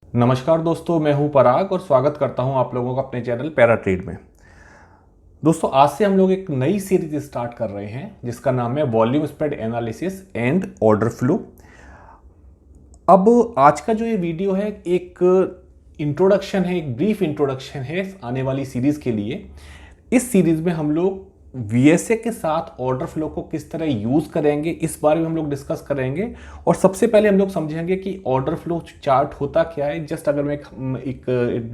नमस्कार दोस्तों, मैं हूं पराग और स्वागत करता हूं आप लोगों का अपने चैनल पैरा ट्रेड में। दोस्तों, आज से हम लोग एक नई सीरीज स्टार्ट कर रहे हैं जिसका नाम है volume spread analysis and order flow. अब आज का जो ये वीडियो है एक इंट्रोडक्शन है, एक ब्रीफ इंट्रोडक्शन है आने वाली सीरीज के लिए। इस सीरीज में हम लोग वीएसए के साथ ऑर्डर फ्लो को किस तरह यूज करेंगे इस बारे में हम लोग डिस्कस करेंगे। और सबसे पहले हम लोग समझेंगे कि ऑर्डर फ्लो चार्ट होता क्या है। जस्ट अगर मैं एक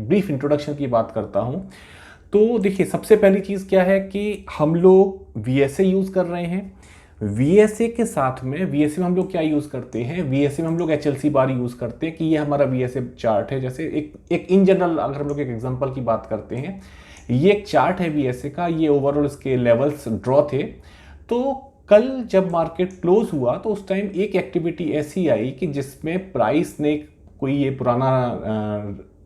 ब्रीफ इंट्रोडक्शन की बात करता हूं तो देखिए, सबसे पहली चीज क्या है कि हम लोग वीएसए यूज कर रहे हैं। वीएसए के साथ में वीएसए में हम लोग क्या यूज करते हैं, वीएसए में हम लोग एचएलसी बार यूज करते हैं कि ये हमारा वीएसए चार्ट है। जैसे एक इन जनरल अगर हम लोग एक एग्जांपल की बात करते हैं, ये एक चार्ट है वीएसए का, ये ओवरऑल इसके लेवल्स ड्रॉ थे। तो कल जब मार्केट क्लोज हुआ तो उस टाइम एक एक्टिविटी ऐसी आई कि जिसमें प्राइस ने कोई ये पुराना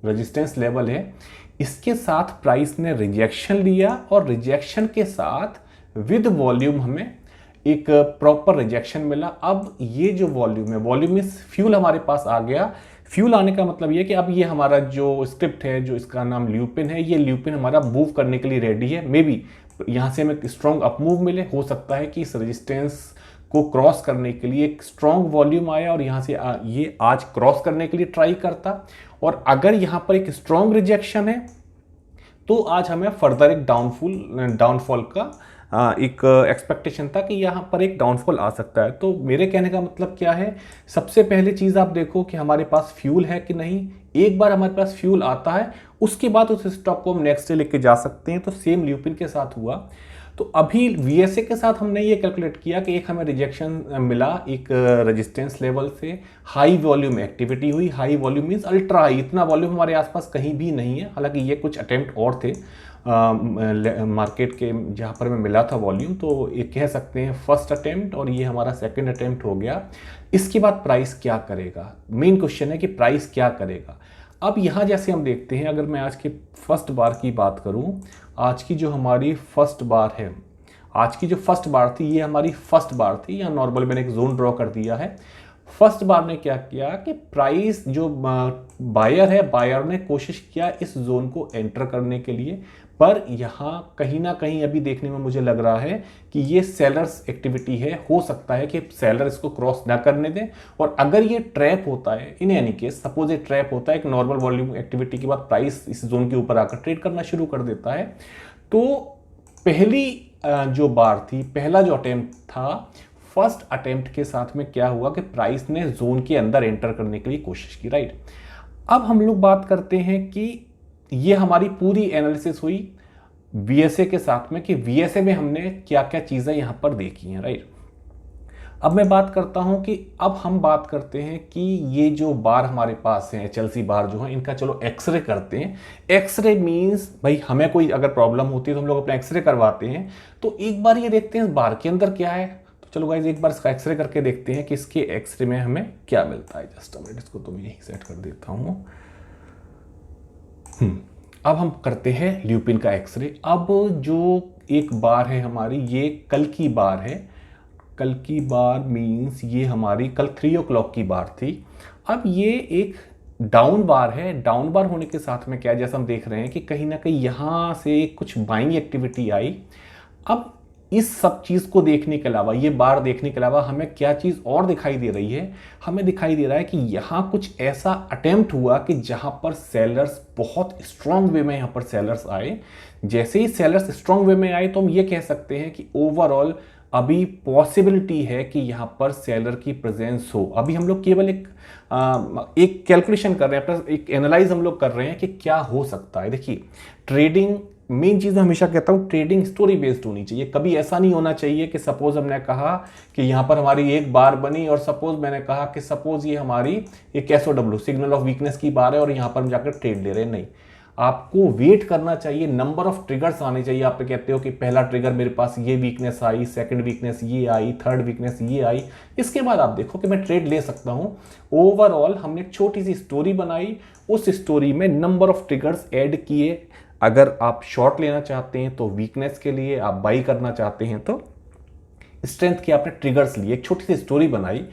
रेजिस्टेंस लेवल है, इसके साथ प्राइस ने रिजेक्शन लिया और रिजेक्शन के साथ विद वॉल्यूम हमें एक प्रॉपर रिजेक्शन मिला। अब ये जो वॉल्यूम है, वॉल्यूम इस फ्यूल हमारे पास आ गया। फ्यूल आने का मतलब ये कि अब ये हमारा जो स्क्रिप्ट है, जो इसका नाम ल्यूपिन है, ये ल्यूपिन हमारा मूव करने के लिए रेडी है। मे बी यहाँ से हमें स्ट्रॉन्ग अप मूव मिले, हो सकता है कि इस रेजिस्टेंस को क्रॉस करने के लिए एक स्ट्रॉन्ग वॉल्यूम आया और यहाँ से ये आज क्रॉस करने के लिए ट्राई करता। और अगर यहाँ पर एक स्ट्रॉन्ग रिजेक्शन है तो आज हमें फर्दर एक डाउनफॉल का एक एक्सपेक्टेशन था कि यहाँ पर एक डाउनफॉल आ सकता है। तो मेरे कहने का मतलब क्या है, सबसे पहले चीज़ आप देखो कि हमारे पास फ्यूल है कि नहीं। एक बार हमारे पास फ्यूल आता है उसके बाद उस स्टॉक को हम नेक्स्ट डे लेके जा सकते हैं। तो सेम ल्यूपिन के साथ हुआ। तो अभी वीएसए के साथ हमने ये कैलकुलेट किया कि एक हमें रिजेक्शन मिला एक रेजिस्टेंस लेवल से, हाई वॉल्यूम एक्टिविटी हुई। High volume means ultra high, इतना वॉल्यूम हमारे आसपास कहीं भी नहीं है। हालांकि ये कुछ अटेम्प्ट और थे मार्केट के जहाँ पर हमें मिला था वॉल्यूम, तो ये कह सकते हैं फर्स्ट अटेम्प्ट और ये हमारा सेकंड अटेम्प्ट हो गया। इसके बाद प्राइस क्या करेगा, मेन क्वेश्चन है कि प्राइस क्या करेगा। अब यहाँ जैसे हम देखते हैं, अगर मैं आज के फर्स्ट बार की बात करूँ, आज की जो हमारी फर्स्ट बार है, आज की जो फर्स्ट बार थी ये हमारी फर्स्ट बार थी। यहाँ नॉर्मल मैंने एक जोन ड्रॉ कर दिया है। फर्स्ट बार ने क्या किया कि प्राइस जो बायर है, बायर ने कोशिश किया इस जोन को एंटर करने के लिए, पर यहाँ कहीं ना कहीं अभी देखने में मुझे लग रहा है कि ये सेलर्स एक्टिविटी है। हो सकता है कि सेलर इसको क्रॉस ना करने दें। और अगर ये ट्रैप होता है, इन एनी केस सपोज ये ट्रैप होता है, एक नॉर्मल वॉल्यूम एक्टिविटी के बाद प्राइस इस जोन के ऊपर आकर ट्रेड करना शुरू कर देता है, तो पहली जो बार थी, पहला जो अटेम्प्ट था, फर्स्ट अटेम्प्ट के साथ में क्या हुआ कि प्राइस ने जोन के अंदर एंटर करने के लिए कोशिश की, राइट। अब हम लोग बात करते हैं कि ये हमारी पूरी एनालिसिस हुई वीएसए के साथ में कि वीएसए में हमने क्या क्या चीजें यहां पर देखी हैं, राइट। अब मैं बात करता हूं कि अब हम बात करते हैं कि ये जो बार हमारे पास है, एचएलसी बार जो है, इनका चलो एक्सरे करते हैं। एक्सरे मींस भाई हमें कोई अगर प्रॉब्लम होती है तो हम लोग अपना एक्सरे करवाते हैं। तो एक बार ये देखते हैं इस बार के अंदर क्या है। तो चलो गाइज एक बार इसका एक्सरे करके देखते हैं कि इसके एक्सरे में हमें क्या मिलता है। जस्ट अ मिनट, इसको तो मैं यही सेट कर देता हूं। अब हम करते हैं ल्यूपिन का एक्सरे। अब जो एक बार है हमारी, ये कल की बार है। कल की बार मीन्स ये हमारी कल 3 o'clock की बार थी। अब ये एक डाउन बार है। डाउन बार होने के साथ में क्या, जैसा हम देख रहे हैं कि कहीं ना कहीं यहां से कुछ बाइंग एक्टिविटी आई। अब इस सब चीज को देखने के अलावा, ये बार देखने के अलावा हमें क्या चीज और दिखाई दे रही है, हमें दिखाई दे रहा है कि यहां कुछ ऐसा अटेम्प्ट हुआ कि जहां पर सेलर्स बहुत स्ट्रांग वे में यहां पर सेलर्स आए। जैसे ही सेलर्स स्ट्रांग वे में आए तो हम ये कह सकते हैं कि ओवरऑल अभी पॉसिबिलिटी है कि यहां पर सेलर की प्रेजेंस हो। अभी हम लोग केवल एक कैलकुलेशन कर रहे हैं, एक एनालाइज हम लोग कर रहे हैं कि क्या हो सकता है। देखिए, ट्रेडिंग मेन चीज मैं हमेशा कहता हूं, ट्रेडिंग स्टोरी बेस्ड होनी चाहिए। कभी ऐसा नहीं होना चाहिए कि सपोज हमने कहा कि यहां पर हमारी एक बार बनी और सपोज मैंने कहा कि सपोज ये हमारी एक एसओडब्ल्यू सिग्नल ऑफ वीकनेस की बार है और यहां पर हम जाकर ट्रेड ले रहे हैं। नहीं, आपको वेट करना चाहिए, नंबर ऑफ ट्रिगर्स आने चाहिए। आप कहते हो कि पहला ट्रिगर मेरे पास ये वीकनेस आई, सेकंड वीकनेस ये आई, थर्ड वीकनेस ये आई, इसके बाद आप देखो कि मैं ट्रेड ले सकता हूं। ओवरऑल हमने एक छोटी सी स्टोरी बनाई, उस स्टोरी में नंबर ऑफ ट्रिगर्स ऐड किए। अगर आप शॉर्ट लेना चाहते हैं तो वीकनेस के लिए, आप बाई करना चाहते हैं तो स्ट्रेंथ के आपने ट्रिगर्स लिए, एक छोटी सी स्टोरी बनाई।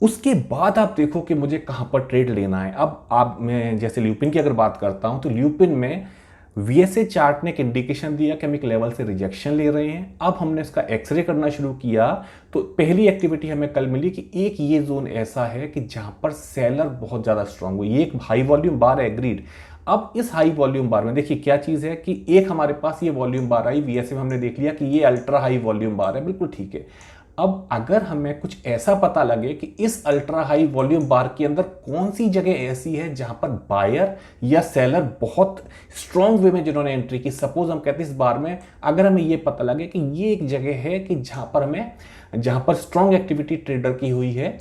उसके बाद आप देखो कि मुझे कहाँ पर ट्रेड लेना है। अब आप, मैं जैसे ल्यूपिन की अगर बात करता हूँ तो ल्यूपिन में वीएसए चार्ट ने एक इंडिकेशन दिया कि हम एक लेवल से रिजेक्शन ले रहे हैं। अब हमने इसका एक्सरे करना शुरू किया तो पहली एक्टिविटी हमें कल मिली कि एक ये जोन ऐसा है कि जहां पर सेलर बहुत ज़्यादा स्ट्रांग हुई। ये एक हाई वॉल्यूम बार, एग्रीड। अब इस हाई वॉल्यूम बार में देखिए क्या चीज़ है कि एक हमारे पास ये वॉल्यूम बार आई, वीएसए में हमने देख लिया कि ये अल्ट्रा हाई वॉल्यूम बार है, बिल्कुल ठीक है। अब अगर हमें कुछ ऐसा पता लगे कि इस अल्ट्रा हाई वॉल्यूम बार के अंदर कौन सी जगह ऐसी है जहां पर बायर या सेलर बहुत स्ट्रॉन्ग वे में जिन्होंने एंट्री की, सपोज हम कहते हैं इस बार में अगर हमें ये पता लगे कि ये एक जगह है कि जहां पर स्ट्रॉन्ग एक्टिविटी ट्रेडर की हुई है,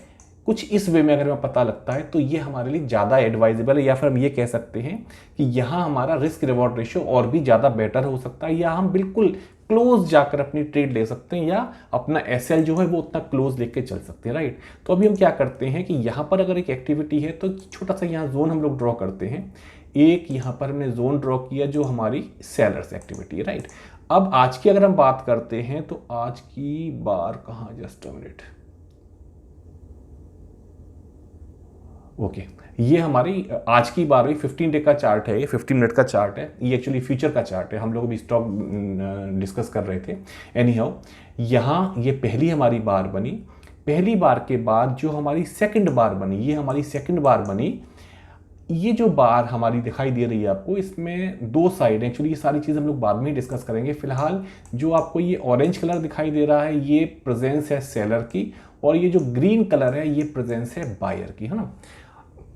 कुछ इस वे में अगर हमें पता लगता है तो ये हमारे लिए ज़्यादा एडवाइजेबल है, या फिर हम ये कह सकते हैं कि यहाँ हमारा रिस्क रिवॉर्ड रेशियो और भी ज़्यादा बेटर हो सकता है, या हम बिल्कुल क्लोज जाकर अपनी ट्रेड ले सकते हैं, या अपना एसएल जो है वो उतना क्लोज लेके चल सकते हैं, राइट। तो अभी हम क्या करते हैं कि यहाँ पर अगर एक एक्टिविटी है तो छोटा सा यहाँ जोन हम लोग ड्रॉ करते हैं। एक यहाँ पर हमने जोन ड्रॉ किया जो हमारी सेलर्स एक्टिविटी है, राइट। अब आज की अगर हम बात करते हैं तो आज की बार कहाँ, जस्ट अ मिनट, ओके ये हमारी आज की बार हुई 15 डे का चार्ट है, ये 15 मिनट का चार्ट है, ये एक्चुअली फ्यूचर का चार्ट है, हम लोग अभी स्टॉक डिस्कस कर रहे थे। एनी हाउ यहाँ ये पहली हमारी बार बनी, पहली बार के बाद जो हमारी सेकंड बार बनी, ये हमारी सेकंड बार बनी। ये जो बार हमारी दिखाई दे रही है आपको, इसमें दो साइड, एक्चुअली ये सारी चीज़ हम लोग बाद में ही डिस्कस करेंगे। फिलहाल जो आपको ये ऑरेंज कलर दिखाई दे रहा है ये प्रेजेंस है सेलर की, और ये जो ग्रीन कलर है ये प्रेजेंस है बायर की, है ना।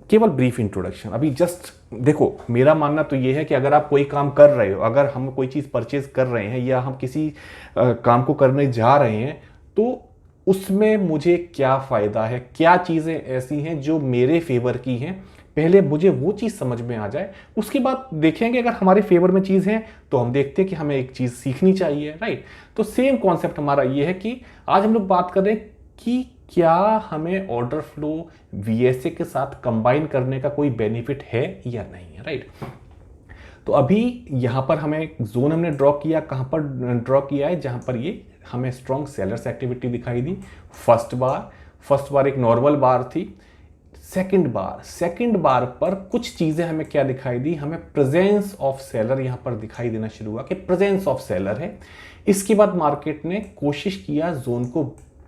केवल ब्रीफ इंट्रोडक्शन। अभी जस्ट देखो, मेरा मानना तो ये है कि अगर आप कोई काम कर रहे हो, अगर हम कोई चीज़ परचेज कर रहे हैं या हम किसी काम को करने जा रहे हैं, तो उसमें मुझे क्या फ़ायदा है, क्या चीज़ें ऐसी हैं जो मेरे फेवर की हैं, पहले मुझे वो चीज़ समझ में आ जाए, उसके बाद देखेंगे अगर हमारे फेवर में चीज़ है तो हम देखते हैं कि हमें एक चीज़ सीखनी चाहिए, राइट। तो सेम कॉन्सेप्ट हमारा ये है कि आज हम लोग बात कर रहे हैं कि क्या हमें ऑर्डर फ्लो वीएसए के साथ कंबाइन करने का कोई बेनिफिट है या नहीं है, राइट। तो अभी यहाँ पर हमें एक जोन हमने ड्रॉ किया, कहाँ पर ड्रॉ किया है, जहाँ पर ये हमें स्ट्रॉन्ग सेलर्स एक्टिविटी दिखाई दी। फर्स्ट बार एक नॉर्मल बार थी। सेकंड बार पर कुछ चीज़ें हमें क्या दिखाई दी, हमें प्रेजेंस ऑफ सेलर यहाँ पर दिखाई देना शुरू हुआ कि प्रेजेंस ऑफ सेलर है। इसके बाद मार्केट ने कोशिश किया जोन को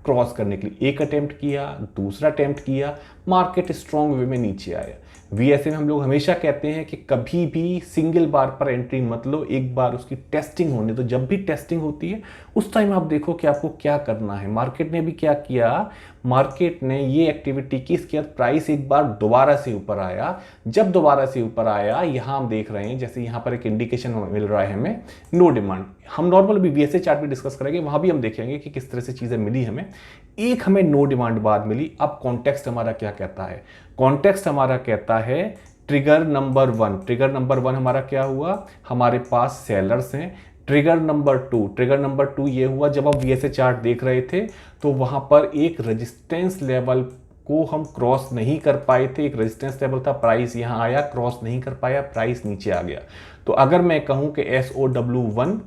क्रॉस करने के लिए, एक अटेम्प्ट किया, दूसरा अटेम्प्ट किया, मार्केट स्ट्रॉन्ग वे में नीचे आया। वीएसए में हम लोग हमेशा कहते हैं कि कभी भी सिंगल बार पर एंट्री मत लो, एक बार उसकी टेस्टिंग होने दो। जब भी टेस्टिंग होती है उस टाइम आप देखो कि आपको क्या करना है। मार्केट ने भी क्या किया, मार्केट ने ये एक्टिविटी की, इसके बाद प्राइस एक बार दोबारा से ऊपर आया। जब दोबारा से ऊपर आया, यहाँ हम देख रहे हैं जैसे यहाँ पर एक इंडिकेशन मिल रहा है हमें नो डिमांड। हम नॉर्मल भी वीएसए चार्ट भी डिस्कस करेंगे, वहाँ भी हम देखेंगे कि किस तरह से चीज़ें मिली हमें। एक हमें नो डिमांड बाद मिली। अब कॉन्टेक्स्ट हमारा क्या कहता है, कॉन्टेक्स्ट हमारा कहता है ट्रिगर नंबर वन हमारा क्या हुआ, हमारे पास सेलर्स हैं। ट्रिगर नंबर टू ये हुआ जब आप वीएसए चार्ट देख रहे थे तो वहां पर एक रेजिस्टेंस लेवल को हम क्रॉस नहीं कर पाए थे। एक रेजिस्टेंस लेवल था, प्राइस यहां आया, क्रॉस नहीं कर पाया, प्राइस नीचे आ गया। तो अगर मैं कहूं कि SOW1,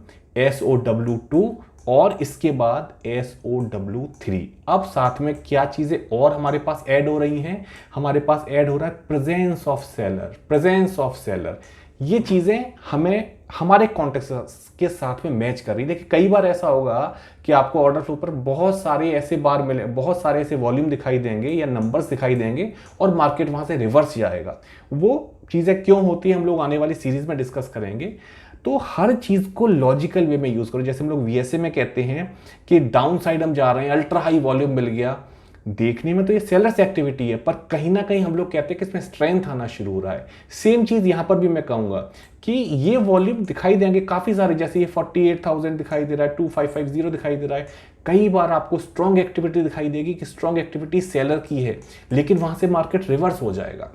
SOW2 और इसके बाद SOW3, अब साथ में क्या चीजें और हमारे पास ऐड हो रही हैं, हमारे पास ऐड हो रहा है प्रेजेंस ऑफ सेलर। ये चीजें हमें हमारे कॉन्टेक्स्ट के साथ में मैच कर रही है। देखिए कई बार ऐसा होगा कि आपको ऑर्डर फ्लो पर बहुत सारे ऐसे बार मिले, बहुत सारे ऐसे वॉल्यूम दिखाई देंगे या नंबर्स दिखाई देंगे और मार्केट वहां से रिवर्स जाएगा। वो चीजें क्यों होती है हम लोग आने वाली सीरीज में डिस्कस करेंगे। तो हर चीज को लॉजिकल वे में यूज करो। जैसे हम लोग वीएसए में कहते हैं कि डाउन साइड हम जा रहे हैं, अल्ट्रा हाई वॉल्यूम मिल गया, देखने में तो ये सेलर्स एक्टिविटी है, पर कहीं ना कहीं हम लोग कहते हैं कि इसमें स्ट्रेंथ आना शुरू हो रहा है। सेम चीज यहां पर भी मैं कहूंगा कि ये वॉल्यूम दिखाई देंगे काफी सारे, जैसे ये 48,000 दिखाई दे रहा है, 2550 दिखाई दे रहा है। कई बार आपको स्ट्रॉन्ग एक्टिविटी दिखाई देगी कि स्ट्रॉन्ग एक्टिविटी सेलर की है, लेकिन वहां से मार्केट रिवर्स हो जाएगा।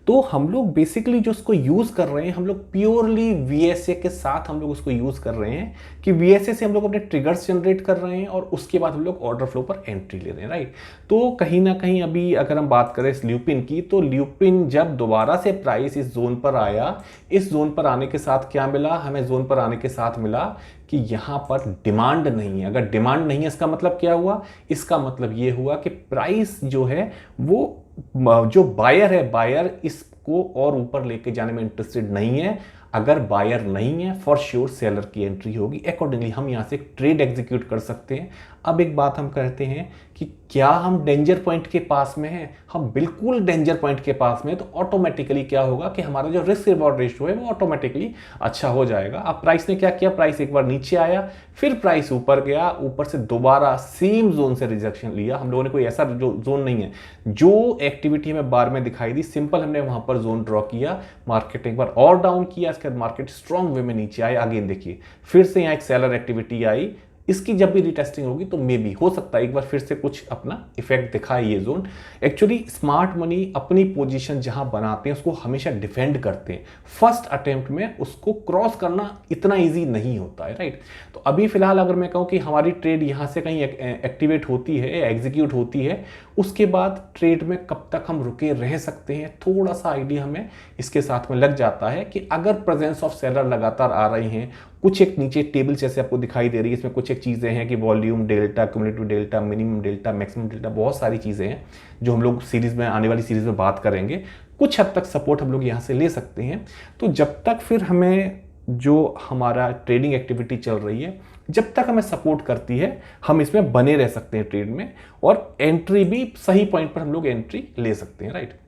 तो हम लोग बेसिकली जो उसको यूज़ कर रहे हैं, हम लोग प्योरली वीएसए के साथ हम लोग उसको यूज़ कर रहे हैं कि वीएसए से हम लोग अपने ट्रिगर्स जनरेट कर रहे हैं और उसके बाद हम लोग ऑर्डर फ्लो पर एंट्री ले रहे हैं, राइट। तो कहीं ना कहीं अभी अगर हम बात करें इस ल्यूपिन की, तो ल्यूपिन जब दोबारा से प्राइस इस जोन पर आया, इस जोन पर आने के साथ क्या मिला हमें? जोन पर आने के साथ मिला कि यहां पर डिमांड नहीं है। अगर डिमांड नहीं है इसका मतलब क्या हुआ? इसका मतलब ये हुआ कि प्राइस जो है वो, जो बायर है, बायर इसको और ऊपर लेके जाने में इंटरेस्टेड नहीं है। अगर बायर नहीं है, फॉर श्योर सेलर की एंट्री होगी। अकॉर्डिंगली हम यहां से ट्रेड एग्जीक्यूट कर सकते हैं। अब एक बात हम कहते हैं कि क्या हम डेंजर पॉइंट के पास में हैं? हम बिल्कुल डेंजर पॉइंट के पास में, तो ऑटोमेटिकली क्या होगा कि हमारा जो रिस्क रिवॉर्ड रेशियो है वो ऑटोमेटिकली अच्छा हो जाएगा। अब प्राइस ने क्या किया? प्राइस एक बार नीचे आया, फिर प्राइस ऊपर गया, ऊपर से दोबारा सेम जोन से रिजेक्शन लिया। हम लोगों ने कोई ऐसा जो जोन नहीं है, जो एक्टिविटी हमें बार में दिखाई दी, सिंपल हमने वहां पर जोन ड्रॉ किया, मार्केट एक बार और डाउन किया, इसके बाद मार्केट स्ट्रॉन्ग वे में नीचे आया। अगेन देखिए फिर से यहाँ एक सेलर एक्टिविटी आई। इसकी जब भी रिटेस्टिंग होगी तो मे बी हो सकता है एक बार फिर से कुछ अपना इफेक्ट दिखाए ये जोन। एक्चुअली स्मार्ट मनी अपनी पोजीशन जहां बनाते हैं उसको हमेशा डिफेंड करते हैं। फर्स्ट अटेम्प्ट में उसको क्रॉस करना इतना इजी नहीं होता है, राइट। तो अभी फिलहाल अगर मैं कहूं कि हमारी ट्रेड यहां से कहीं एक्टिवेट होती है, एग्जीक्यूट होती है, उसके बाद ट्रेड में कब तक हम रुके रह सकते हैं, थोड़ा सा आइडिया हमें इसके साथ में लग जाता है कि अगर प्रेजेंस ऑफ सेलर लगातार आ रही हैं, कुछ एक नीचे टेबल जैसे आपको दिखाई दे रही है, इसमें कुछ एक चीज़ें हैं कि volume delta, cumulative delta, minimum delta, maximum delta, बहुत सारी चीज़ें हैं जो हम लोग सीरीज में, आने वाली सीरीज में बात करेंगे। कुछ हद तक सपोर्ट हम लोग यहाँ से ले सकते हैं। तो जब तक फिर हमें जो हमारा ट्रेडिंग एक्टिविटी चल रही है, जब तक हमें सपोर्ट करती है, हम इसमें बने रह सकते हैं ट्रेड में, और एंट्री भी सही पॉइंट पर हम लोग एंट्री ले सकते हैं, राइट।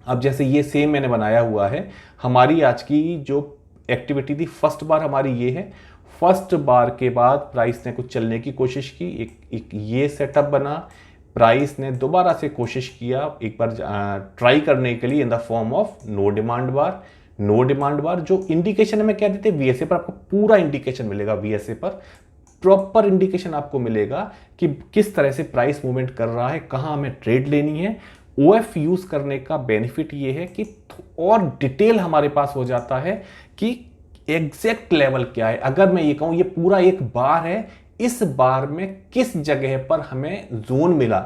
अब जैसे ये सेम मैंने बनाया हुआ है, हमारी आज की जो एक्टिविटी थी, फर्स्ट बार हमारी ये है। फर्स्ट बार के बाद प्राइस ने कुछ चलने की कोशिश की, एक ये सेटअप बना, प्राइस ने दोबारा से कोशिश किया एक बार ट्राई करने के लिए in the form of no demand bar. No demand bar जो इंडिकेशन हमें क्या देते हैं, वीएसए पर आपको पूरा इंडिकेशन मिलेगा, वीएसए पर प्रॉपर इंडिकेशन आपको मिलेगा कि किस तरह से प्राइस मूवमेंट कर रहा है, कहां हमें ट्रेड लेनी है। ओएफ यूज करने का बेनिफिट ये है कि और डिटेल हमारे पास हो जाता है कि एग्जैक्ट लेवल क्या है। अगर मैं ये कहूं ये पूरा एक बार है, इस बार में किस जगह पर हमें जोन मिला,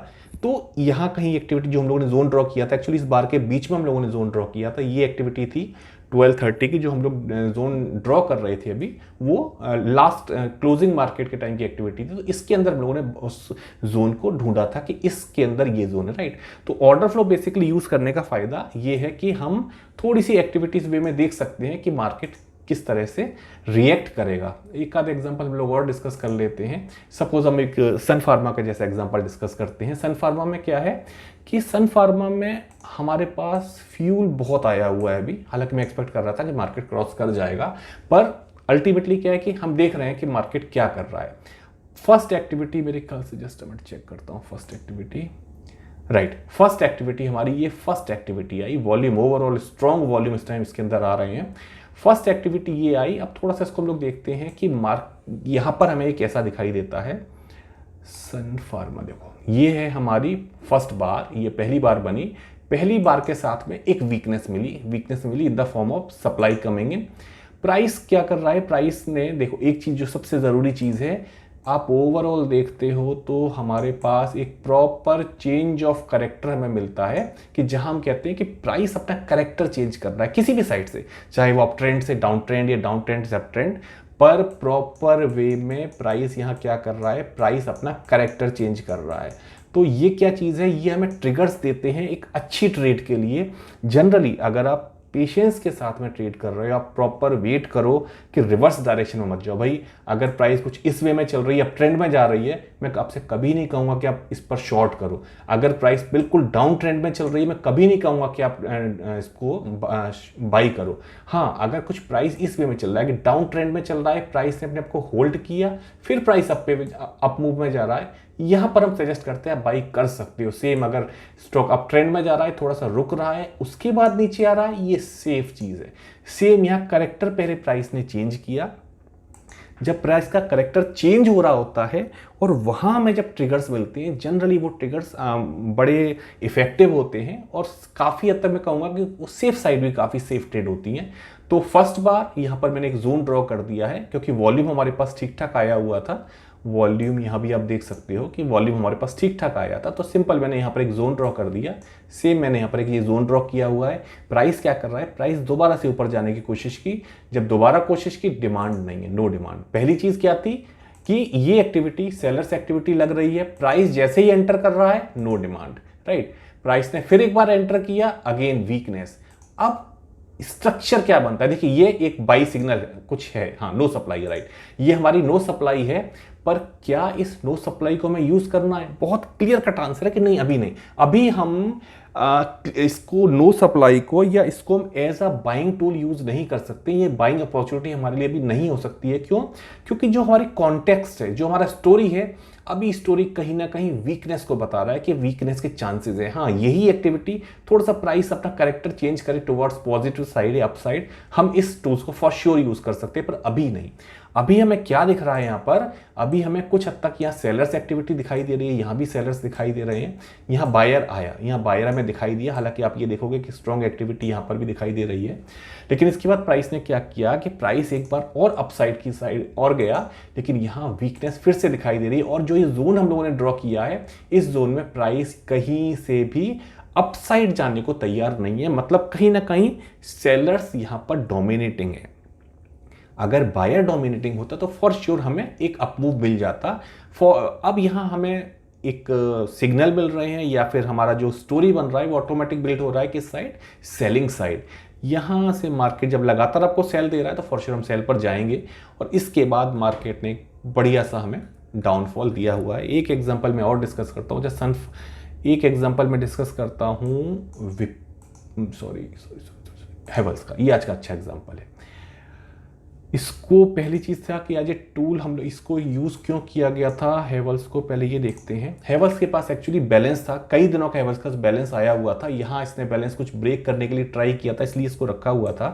तो यहां कहीं एक्टिविटी जो हम लोगों ने जोन ड्रॉ किया था, एक्चुअली इस बार के बीच में हम लोगों ने जोन ड्रॉ किया था, ये एक्टिविटी थी 12:30 की जो हम लोग जोन ड्रॉ कर रहे थे अभी, वो लास्ट क्लोजिंग मार्केट के टाइम की एक्टिविटी थी। तो इसके अंदर हम लोगों ने उस जोन को ढूंढा था कि इसके अंदर ये जोन है, राइट। तो ऑर्डर फ्लो बेसिकली यूज करने का फायदा ये है कि हम थोड़ी सी एक्टिविटीज वे में देख सकते हैं कि मार्केट किस तरह से रिएक्ट करेगा। एक आध एग्जांपल हम लोग और डिस्कस कर लेते हैं। सपोज हम एक सन फार्मा का जैसा एग्जांपल डिस्कस करते हैं। सन फार्मा में क्या है कि सन फार्मा में हमारे पास फ्यूल बहुत आया हुआ है अभी, हालांकि मैं एक्सपेक्ट कर रहा था कि मार्केट क्रॉस कर जाएगा, पर अल्टीमेटली क्या है कि हम देख रहे हैं कि मार्केट क्या कर रहा है। फर्स्ट एक्टिविटी मेरे ख्याल से, जस्ट मैं चेक करता हूँ first activity, right. First activity हमारी ये फर्स्ट एक्टिविटी आई, वॉल्यूम ओवरऑल स्ट्रॉन्ग वॉल्यूम इस टाइम इसके अंदर आ रहे हैं। फर्स्ट एक्टिविटी ये आई। अब थोड़ा सा इसको हम लोग देखते हैं कि यहां पर हमें एक ऐसा दिखाई देता है, सन फार्मा देखो, ये है हमारी फर्स्ट बार, ये पहली बार बनी। पहली बार के साथ में एक वीकनेस मिली in the form of supply coming in. Price क्या कर रहा है? प्राइस ने देखो एक चीज जो सबसे जरूरी चीज है, आप ओवरऑल देखते हो तो हमारे पास एक प्रॉपर चेंज ऑफ करेक्टर हमें मिलता है कि जहां हम कहते हैं कि प्राइस अपना करेक्टर चेंज कर रहा है किसी भी साइड से, चाहे वो अप ट्रेंड से डाउन ट्रेंड या डाउन ट्रेंड से अप ट्रेंड, पर प्रॉपर वे में प्राइस यहां क्या कर रहा है? प्राइस अपना करेक्टर चेंज कर रहा है। तो ये क्या चीज़ है? ये हमें ट्रिगर्स देते हैं एक अच्छी ट्रेड के लिए। जनरली अगर आप पेशेंस के साथ में ट्रेड कर रहे हो, आप प्रॉपर वेट करो कि रिवर्स डायरेक्शन में मत जाओ। भाई अगर प्राइस कुछ इस वे में चल रही है, अब ट्रेंड में जा रही है, मैं आपसे कभी नहीं कहूंगा कि आप इस पर शॉर्ट करो। अगर प्राइस बिल्कुल डाउन ट्रेंड में चल रही है, मैं कभी नहीं कहूंगा कि आप इसको बाई करो। हाँ, अगर कुछ प्राइस इस वे में चल रहा है कि डाउन ट्रेंड में चल रहा है, प्राइस ने अपने आप को होल्ड किया, फिर प्राइस अप मूव में जा रहा है, यहां पर हम सजेस्ट करते हैं बाई कर सकते हो। सेम अगर स्टॉक अप ट्रेंड में जा रहा है, थोड़ा सा रुक रहा है, उसके बाद नीचे आ रहा है, ये सेफ चीज है। सेम यहां करेक्टर पहले प्राइस ने चेंज किया, जब प्राइस का करेक्टर चेंज हो रहा होता है और वहाँ हमें जब ट्रिगर्स मिलते हैं, जनरली वो ट्रिगर्स बड़े इफेक्टिव होते हैं और काफ़ी हद तक मैं कहूँगा कि वो सेफ साइड भी काफ़ी सेफ ट्रेड होती हैं। तो फर्स्ट बार यहाँ पर मैंने एक जोन ड्रॉ कर दिया है क्योंकि वॉल्यूम हमारे पास ठीक ठाक आया हुआ था। वॉल्यूम यहाँ भी आप देख सकते हो कि वॉल्यूम हमारे पास ठीक ठाक आया था, तो सिंपल मैंने यहाँ पर एक जोन ड्रॉ कर दिया। सेम मैंने यहाँ पर एक ये जोन ड्रॉ किया हुआ है। प्राइस क्या कर रहा है, प्राइस दोबारा से ऊपर जाने की कोशिश की। जब दोबारा कोशिश की, डिमांड नहीं है, नो डिमांड। पहली चीज क्या थी कि ये एक्टिविटी सेलर्स एक्टिविटी लग रही है, प्राइस जैसे ही एंटर कर रहा है नो डिमांड, राइट। प्राइस ने फिर एक बार एंटर किया, अगेन वीकनेस। अब स्ट्रक्चर क्या बनता है, देखिए ये एक बाई सिग्नल कुछ है, हाँ नो सप्लाई, राइट। ये हमारी नो सप्लाई है, पर क्या इस नो सप्लाई को हमें यूज करना है? बहुत क्लियर कट आंसर है कि नहीं, अभी नहीं। अभी हम इसको नो सप्लाई को या इसको हम as a buying tool use नहीं कर सकते। ये बाइंग अपॉर्चुनिटी हमारे लिए अभी नहीं हो सकती है। क्यों? क्योंकि जो हमारी कॉन्टेक्स्ट है, जो हमारा स्टोरी है, अभी स्टोरी कहीं ना कहीं वीकनेस को बता रहा है कि वीकनेस के चांसेस है। हाँ, यही एक्टिविटी थोड़ा सा प्राइस अपना कैरेक्टर चेंज करे टुवर्ड्स पॉजिटिव साइड या अपसाइड, हम इस टूल्स को फॉर श्योर यूज कर सकते हैं, पर अभी नहीं। अभी हमें क्या दिख रहा है यहाँ पर, अभी हमें कुछ हद तक यहाँ सेलर्स एक्टिविटी दिखाई दे रही है, यहाँ भी सेलर्स दिखाई दे रहे हैं, यहाँ बायर आया, यहाँ बायर हमें दिखाई दिया। हालांकि आप ये देखोगे कि स्ट्रॉन्ग एक्टिविटी यहाँ पर भी दिखाई दे रही है, लेकिन इसके बाद प्राइस ने क्या किया कि प्राइस एक बार और अपसाइड की साइड और गया, लेकिन यहाँ वीकनेस फिर से दिखाई दे रही है। और जो ये जोन हम लोगों ने ड्रॉ किया है, इस जोन में प्राइस कहीं से भी अपसाइड जाने को तैयार नहीं है, मतलब कहीं ना कहीं सेलर्स यहाँ पर डोमिनेटिंग है। अगर बायर डोमिनेटिंग होता तो फॉर श्योर हमें एक अपमूव मिल जाता। अब यहाँ हमें एक सिग्नल मिल रहे हैं या फिर हमारा जो स्टोरी बन रहा है वो ऑटोमेटिक बिल्ड हो रहा है किस साइड, सेलिंग साइड। यहाँ से मार्केट जब लगातार आपको सेल दे रहा है तो फॉर श्योर हम सेल पर जाएंगे। और इसके बाद मार्केट ने बढ़िया सा हमें डाउनफॉल दिया हुआ है। एक एग्जांपल मैं और डिस्कस करता हूँ, जैसे एक एग्जांपल मैं डिस्कस करता हूँ हेवल्स का। ये आज का अच्छा एग्जांपल है। इसको पहली चीज था कि आज ये टूल हम लोग इसको यूज क्यों किया गया था हेवल्स को, पहले ये देखते हैं। हेवल्स के पास एक्चुअली बैलेंस था, कई दिनों का हेवल्स का बैलेंस आया हुआ था। यहाँ इसने बैलेंस कुछ ब्रेक करने के लिए ट्राई किया था, इसलिए इसको रखा हुआ था।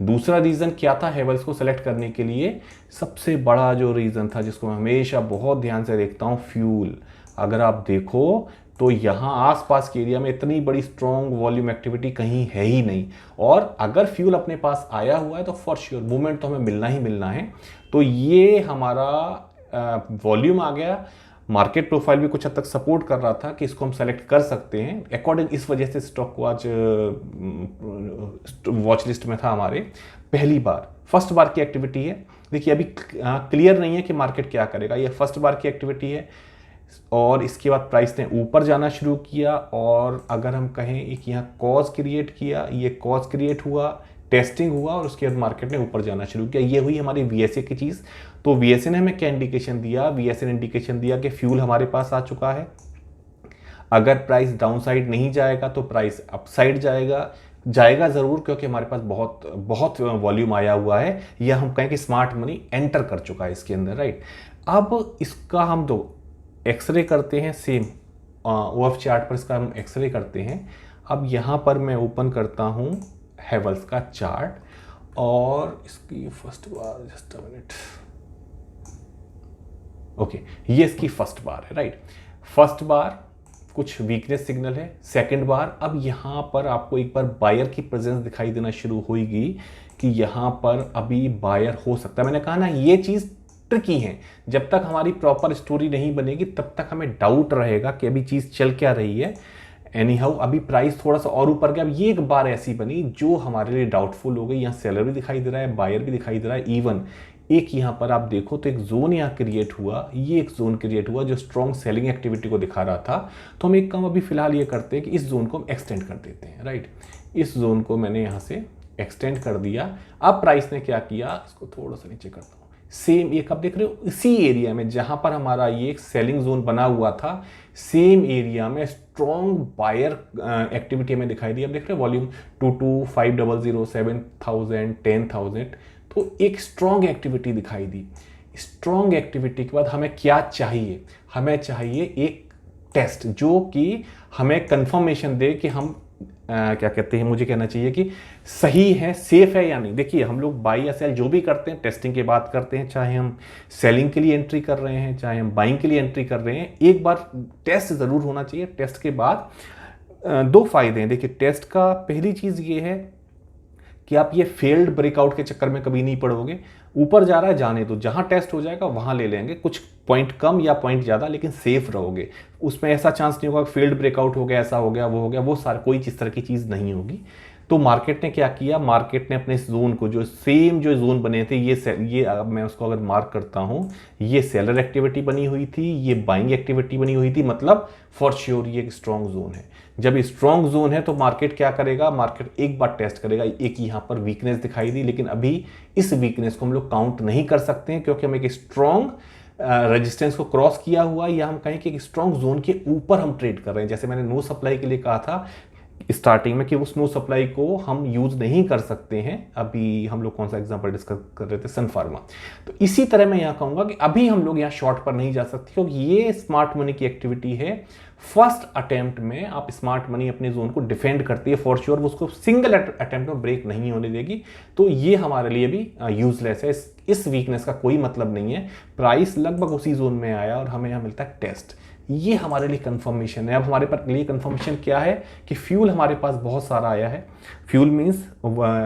दूसरा रीजन क्या था हेवल्स को सेलेक्ट करने के लिए, सबसे बड़ा जो रीजन था जिसको मैं हमेशा बहुत ध्यान से देखता हूँ, फ्यूल। अगर आप देखो तो यहाँ आसपास के एरिया में इतनी बड़ी स्ट्रॉन्ग वॉल्यूम एक्टिविटी कहीं है ही नहीं, और अगर फ्यूल अपने पास आया हुआ है तो फॉर श्योर मूवमेंट तो हमें मिलना ही मिलना है। तो ये हमारा वॉल्यूम आ गया, मार्केट प्रोफाइल भी कुछ हद तक सपोर्ट कर रहा था कि इसको हम सेलेक्ट कर सकते हैं अकॉर्डिंग। इस वजह से स्टॉक को आज वॉच लिस्ट में था हमारे। पहली बार फर्स्ट बार की एक्टिविटी है। देखिए अभी क्लियर नहीं है कि मार्केट क्या करेगा, ये फर्स्ट बार की एक्टिविटी है। और इसके बाद प्राइस ने ऊपर जाना शुरू किया, और अगर हम कहें एक यहाँ कॉज क्रिएट किया, ये कॉज क्रिएट हुआ, टेस्टिंग हुआ, और उसके बाद मार्केट ने ऊपर जाना शुरू किया। ये हुई हमारी वीएसए की चीज़। तो वीएसए ने हमें क्या इंडिकेशन दिया, वीएसए ने इंडिकेशन दिया कि फ्यूल हमारे पास आ चुका है। अगर प्राइस डाउन साइड नहीं जाएगा तो प्राइस अपसाइड जाएगा ज़रूर, क्योंकि हमारे पास बहुत वॉल्यूम आया हुआ है, या हम कहें कि स्मार्ट मनी एंटर कर चुका है इसके अंदर, राइट। अब इसका हम दो एक्सरे करते हैं, सेम ओएफ चार्ट पर इसका हम एक्सरे करते हैं। अब यहाँ पर मैं ओपन करता हूँ हेवल्स का चार्ट, और इसकी first bar, just a minute, okay, ये इसकी फर्स्ट बार है, राइट। फर्स्ट बार कुछ वीकनेस सिग्नल है, सेकंड बार अब यहाँ पर आपको एक बार बायर की प्रेजेंस दिखाई देना शुरू होगी कि यहाँ पर अभी बायर हो सकता है। मैंने कहा ना ये चीज़ ट्रिकी है, जब तक हमारी प्रॉपर स्टोरी नहीं बनेगी तब तक हमें डाउट रहेगा कि अभी चीज़ चल क्या रही है। एनी हाउ अभी प्राइस थोड़ा सा और ऊपर गया। अब ये एक बार ऐसी बनी जो हमारे लिए डाउटफुल हो गई। यहाँ सेलर भी दिखाई दे रहा है, बायर भी दिखाई दे रहा है, इवन एक यहाँ पर आप देखो तो एक जोन यहाँ क्रिएट हुआ, ये एक जोन क्रिएट हुआ जो स्ट्रॉन्ग सेलिंग एक्टिविटी को दिखा रहा था। तो हम एक काम अभी फिलहाल ये करते हैं कि इस जोन को हम एक्सटेंड कर देते हैं, राइट। इस जोन को मैंने यहाँ से एक्सटेंड कर दिया। अब प्राइस ने क्या किया, इसको थोड़ा सा नीचे करता हूँ, सेम एक आप देख रहे हो इसी एरिया में जहां पर हमारा ये एक सेलिंग जोन बना हुआ था, सेम एरिया में स्ट्रॉन्ग बायर एक्टिविटी हमें दिखाई दी। अब देख रहे हो वॉल्यूम 22,500, 7,000, 10,000, तो एक स्ट्रॉन्ग एक्टिविटी दिखाई दी। स्ट्रॉन्ग एक्टिविटी के बाद हमें क्या चाहिए, हमें चाहिए एक टेस्ट जो कि हमें कंफर्मेशन दे कि हम क्या कहते हैं, मुझे कहना चाहिए कि सही है, सेफ है या नहीं। देखिए हम लोग बाई या सेल जो भी करते हैं टेस्टिंग के बाद करते हैं, चाहे हम सेलिंग के लिए एंट्री कर रहे हैं, चाहे हम बाइंग के लिए एंट्री कर रहे हैं, एक बार टेस्ट ज़रूर होना चाहिए। टेस्ट के बाद दो फायदे हैं। देखिए टेस्ट का पहली चीज़ ये है कि आप ये फेल्ड ब्रेकआउट के चक्कर में कभी नहीं पड़ोगे। ऊपर जा रहा है जाने दो, जहां टेस्ट हो जाएगा वहां ले लेंगे, कुछ पॉइंट कम या पॉइंट ज़्यादा, लेकिन सेफ रहोगे। उसमें ऐसा चांस नहीं होगा फेल्ड ब्रेकआउट हो गया, ऐसा हो गया, वो हो गया, वो सारा कोई इस तरह की चीज़ नहीं होगी। तो मार्केट ने क्या किया, मार्केट ने अपने इस जोन को, जो सेम जो जोन बने थे, ये अब मैं उसको अगर मार्क करता हूँ, ये सेलर एक्टिविटी बनी हुई थी, ये बाइंग एक्टिविटी बनी हुई थी, मतलब फॉर श्योर ये एक स्ट्रॉन्ग जोन है। जब स्ट्रॉन्ग जोन है तो मार्केट क्या करेगा, मार्केट एक बार टेस्ट करेगा। एक यहाँ पर वीकनेस दिखाई दी, लेकिन अभी इस वीकनेस को हम लोग काउंट नहीं कर सकते हैं, क्योंकि हम एक स्ट्रॉन्ग रेजिस्टेंस को क्रॉस किया हुआ, या हम कहें कि एक स्ट्रॉन्ग जोन के ऊपर हम ट्रेड कर रहे हैं। जैसे मैंने नो सप्लाई के लिए कहा था स्टार्टिंग में कि उस नो सप्लाई को हम यूज नहीं कर सकते हैं। अभी हम लोग कौन सा एग्जांपल डिस्कस कर रहे थे, सन फार्मा। तो इसी तरह मैं यहाँ कहूँगा कि अभी हम लोग यहाँ शॉर्ट पर नहीं जा सकते, क्योंकि ये स्मार्ट मनी की एक्टिविटी है। फर्स्ट अटेम्प्ट में आप स्मार्ट मनी अपने जोन को डिफेंड करती है फॉर श्योर, उसको सिंगल अटेम्प्ट में ब्रेक नहीं होने देगी। तो ये हमारे लिए भी यूजलेस है, इस वीकनेस का कोई मतलब नहीं है। प्राइस लगभग उसी जोन में आया और हमें यहाँ मिलता है टेस्ट, ये हमारे लिए कंफर्मेशन है। अब हमारे पास लिए कंफर्मेशन क्या है कि फ्यूल हमारे पास बहुत सारा आया है। Fuel means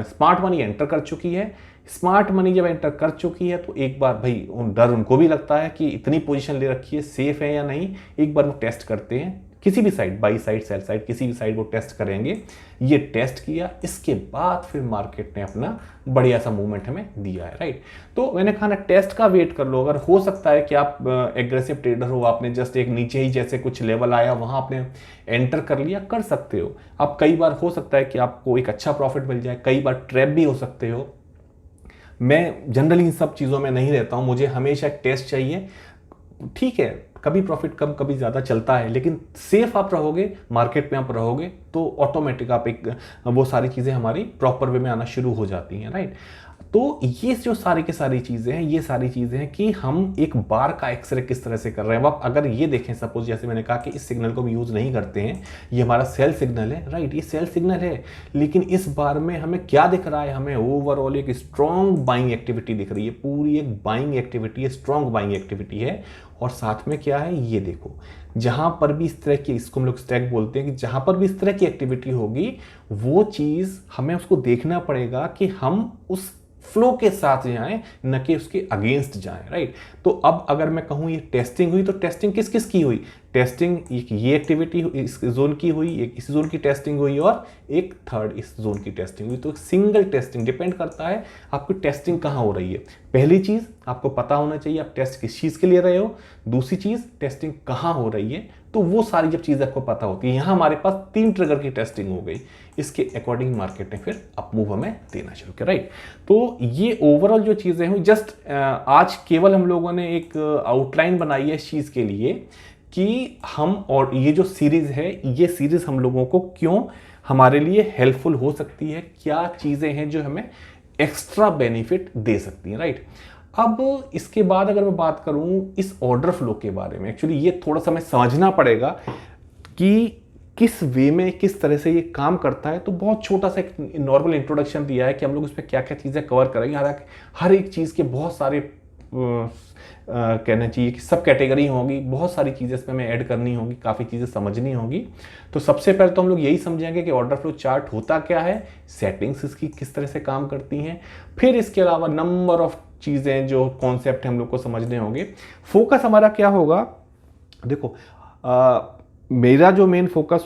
smart money enter कर चुकी है। स्मार्ट मनी जब एंटर कर चुकी है तो एक बार भाई डर उनको भी लगता है कि इतनी पोजीशन ले रखी है, सेफ है या नहीं, एक बार वो टेस्ट करते हैं। किसी भी side, by side, sell side, किसी भी साइड वो टेस्ट करेंगे। ये टेस्ट किया, इसके बाद फिर मार्केट ने अपना बढ़िया सा मूवमेंट हमें दिया है, राइट। तो मैंने कहा ना, टेस्ट का वेट कर लो। अगर हो सकता है कि आप एग्रेसिव ट्रेडर हो, आपने जस्ट एक नीचे ही जैसे कुछ लेवल आया वहां आपने एंटर कर लिया, कर सकते हो आप। कई बार हो सकता है कि आपको एक अच्छा प्रॉफिट मिल जाए, कई बार ट्रैप भी हो सकते हो। मैं जनरली इन सब चीज़ों में नहीं रहता हूं, मुझे हमेशा एक टेस्ट चाहिए। ठीक है, कभी प्रॉफिट कम कभी ज़्यादा चलता है, लेकिन सेफ आप रहोगे, मार्केट में आप रहोगे तो ऑटोमेटिक आप एक वो सारी चीज़ें हमारी प्रॉपर वे में आना शुरू हो जाती हैं, राइट। तो ये जो सारी की सारी चीज़ें हैं, ये सारी चीज़ें हैं कि हम एक बार का एक्सरे किस तरह से कर रहे हैं। अब अगर ये देखें, सपोज जैसे मैंने कहा कि इस सिग्नल को हम यूज़ नहीं करते हैं, ये हमारा सेल सिग्नल है, राइट, ये सेल सिग्नल है, लेकिन इस बार में हमें क्या दिख रहा है, हमें ओवरऑल एक स्ट्रॉन्ग बाइंग एक्टिविटी दिख रही है। पूरी एक बाइंग एक्टिविटी है, स्ट्रॉन्ग बाइंग एक्टिविटी है। और साथ में क्या है, ये देखो, जहां पर भी इस तरह की, इसको हम लोग स्टैक बोलते हैं, कि जहां पर भी इस तरह की एक्टिविटी होगी, वो चीज़ हमें उसको देखना पड़ेगा कि हम उस फ्लो के साथ जाएं, न कि उसके अगेंस्ट जाएं, राइट। तो अब अगर मैं कहूं ये टेस्टिंग हुई, तो टेस्टिंग किस किस की हुई, टेस्टिंग एक ये एक्टिविटी इस जोन की हुई, एक इस जोन की टेस्टिंग हुई, और एक थर्ड इस जोन की टेस्टिंग हुई। तो सिंगल टेस्टिंग डिपेंड करता है आपकी टेस्टिंग कहाँ हो रही है। पहली चीज़ आपको पता होना चाहिए आप टेस्ट किस चीज़ के लिए रहे हो। दूसरी चीज़ टेस्टिंग कहाँ हो रही है। तो वो सारी जब चीज़ आपको पता होती है, यहाँ हमारे पास 3 ट्रिगर की टेस्टिंग हो गई, इसके अकॉर्डिंग मार्केट ने फिर अप मूव हमें देना शुरू किया, राइट। तो ये ओवरऑल जो चीज़ें हुई, जस्ट आज केवल हम लोगों ने एक आउटलाइन बनाई है इस चीज़ के लिए कि हम, और ये जो सीरीज़ है, ये सीरीज़ हम लोगों को क्यों हमारे लिए हेल्पफुल हो सकती है, क्या चीज़ें हैं जो हमें एक्स्ट्रा बेनिफिट दे सकती हैं, राइट। अब इसके बाद अगर मैं बात करूं इस ऑर्डर फ्लो के बारे में, एक्चुअली ये थोड़ा सा हमें समझना पड़ेगा कि किस वे में, किस तरह से ये काम करता है। तो बहुत छोटा सा एक नॉर्मल इंट्रोडक्शन दिया है कि हम लोग इस पर क्या क्या चीज़ें कवर करेंगे। हालांकि हर एक चीज़ के बहुत सारे कहना चाहिए कि सब कैटेगरी होगी, बहुत सारी चीज़ें इसमें हमें ऐड करनी होगी, काफ़ी चीज़ें समझनी होगी। तो सबसे पहले तो हम लोग यही समझेंगे कि ऑर्डर फ्लो चार्ट होता क्या है, सेटिंग्स इसकी किस तरह से काम करती हैं, फिर इसके अलावा नंबर ऑफ चीज़ें जो कॉन्सेप्ट हम लोग को समझने होंगे। फोकस हमारा क्या होगा, देखो मेरा मेन फोकस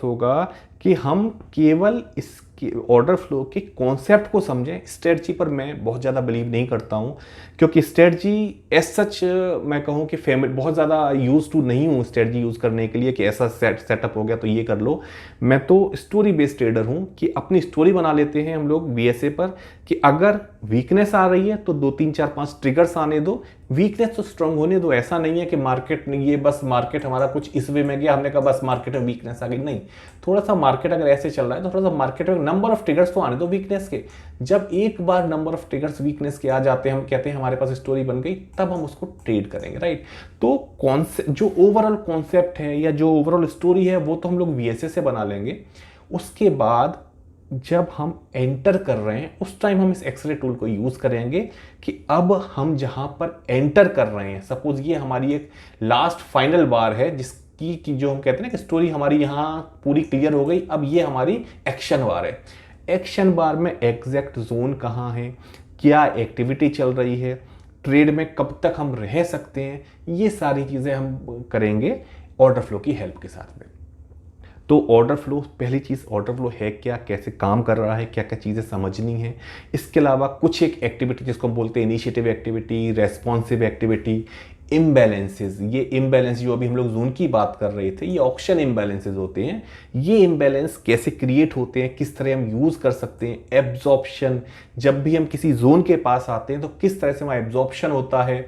होगा कि हम केवल इसके ऑर्डर फ्लो के कॉन्सेप्ट को समझें। स्ट्रेटजी पर मैं बहुत ज़्यादा बिलीव नहीं करता हूँ, क्योंकि स्ट्रेटजी एज सच मैं कहूँ कि बहुत ज़्यादा यूज टू नहीं हूँ स्ट्रेटजी यूज़ करने के लिए कि ऐसा सेटअप हो गया तो ये कर लो। मैं तो स्टोरी बेस्ड ट्रेडर हूँ कि अपनी स्टोरी बना लेते हैं हम लोग BSA पर, कि अगर वीकनेस आ रही है तो 2 3 4 5 ट्रिगर्स आने दो, वीकनेस तो स्ट्रांग होने दो, ऐसा नहीं है कि मार्केट ये बस मार्केट हमारा कुछ इस वे में गया, हमने कहा बस मार्केट में वीकनेस आ गई, नहीं। थोड़ा सा मार्केट अगर ऐसे चल रहा है तो थोड़ा सा मार्केट में नंबर ऑफ ट्रिगर्स तो आने दो वीकनेस के। जब एक बार नंबर ऑफ ट्रिगर्स वीकनेस के आ जाते हैं, हम कहते हैं हमारे पास स्टोरी बन गई, तब हम उसको ट्रेड करेंगे, राइट। तो कॉन्सेप्ट, जो ओवरऑल कॉन्सेप्ट है या जो ओवरऑल स्टोरी है, वो तो हम लोग वीएसए से बना लेंगे। उसके बाद जब हम एंटर कर रहे हैं उस टाइम हम इस एक्सरे टूल को यूज करेंगे कि अब हम जहां पर एंटर कर रहे हैं, सपोज ये हमारी एक लास्ट फाइनल बार है जिसकी की जो हम कहते हैं ना कि स्टोरी हमारी यहां पूरी क्लियर हो गई, अब ये हमारी एक्शन बार है। एक्शन बार में एग्जैक्ट जोन कहां है, क्या एक्टिविटी चल रही है, ट्रेड में कब तक हम रह सकते हैं, ये सारी चीजें हम करेंगे ऑर्डर फ्लो की हेल्प के साथ में। तो ऑर्डर फ्लो, पहली चीज़ ऑर्डर फ्लो है क्या, कैसे काम कर रहा है, क्या क्या चीज़ें समझनी है। इसके अलावा कुछ एक एक्टिविटी जिसको हम बोलते हैं initiative activity, responsive activity, imbalances. ये इम्बैलेंस जो अभी हम लोग जोन की बात कर रहे थे, ये ऑक्शन इम्बैलेंसेस होते हैं। ये इम्बैलेंस कैसे क्रिएट होते हैं, किस तरह हम यूज़ कर सकते हैं। एब्जॉर्प्शन, जब भी हम किसी जोन के पास आते हैं तो किस तरह से वहाँ एब्जॉर्प्शन होता है।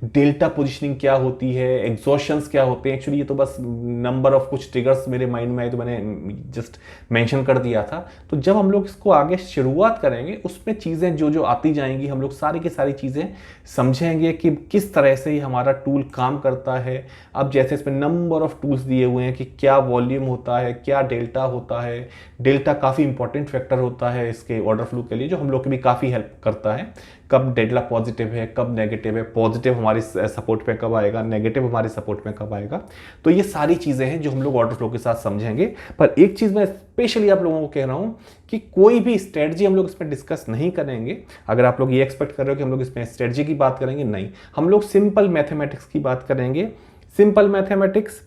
डेल्टा पोजिशनिंग क्या होती है, एग्जॉशंस क्या होते हैं। एक्चुअली ये तो बस नंबर ऑफ कुछ ट्रिगर्स मेरे माइंड में आए तो मैंने जस्ट मेंशन कर दिया था। तो जब हम लोग इसको आगे शुरुआत करेंगे, उसमें चीज़ें जो जो आती जाएंगी, हम लोग सारी की सारी चीज़ें समझेंगे कि किस तरह से ये हमारा टूल काम करता है। अब जैसे इसमें नंबर ऑफ टूल्स दिए हुए हैं कि क्या वॉल्यूम होता है, क्या डेल्टा होता है। डेल्टा काफ़ी इंपॉर्टेंट फैक्टर होता है इसके ऑर्डर फ्लो के लिए, जो हम लोग की भी काफ़ी हेल्प करता है। कब डेल्टा पॉजिटिव है, कब नेगेटिव है, पॉजिटिव हमारी सपोर्ट पे कब आएगा, नेगेटिव हमारी सपोर्ट में कब आएगा। तो ये सारी चीज़ें हैं जो हम लोग ऑर्डर फ्लो के साथ समझेंगे। पर एक चीज़ मैं स्पेशली आप लोगों को कह रहा हूँ कि कोई भी स्ट्रेटजी हम लोग इसमें डिस्कस नहीं करेंगे। अगर आप लोग ये एक्सपेक्ट कर रहे हो कि हम लोग इसमें स्ट्रेटजी की बात करेंगे, नहीं, हम लोग सिंपल मैथमेटिक्स की बात करेंगे। सिंपल मैथमेटिक्स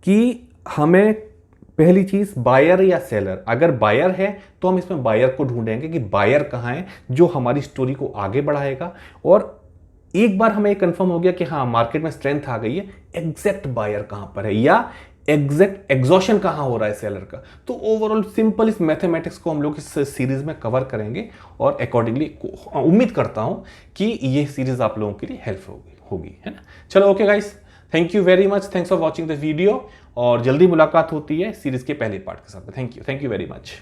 कि हमें पहली चीज बायर या सेलर, अगर बायर है तो हम इसमें बायर को ढूंढेंगे कि बायर कहाँ है जो हमारी स्टोरी को आगे बढ़ाएगा। और एक बार हमें कंफर्म हो गया कि हाँ मार्केट में स्ट्रेंथ आ गई है, एग्जैक्ट बायर कहाँ पर है या एग्जैक्ट एग्जॉशन कहाँ हो रहा है सेलर का। तो ओवरऑल सिंपल इस मैथमेटिक्स को हम लोग इस सीरीज में कवर करेंगे और अकॉर्डिंगली उम्मीद करता हूं कि ये सीरीज आप लोगों के लिए हेल्प होगी, है ना। चलो okay guys, thank you very much, thanks for watching the video. और जल्दी मुलाकात होती है सीरीज के पहले पार्ट के साथ में। Thank you very much.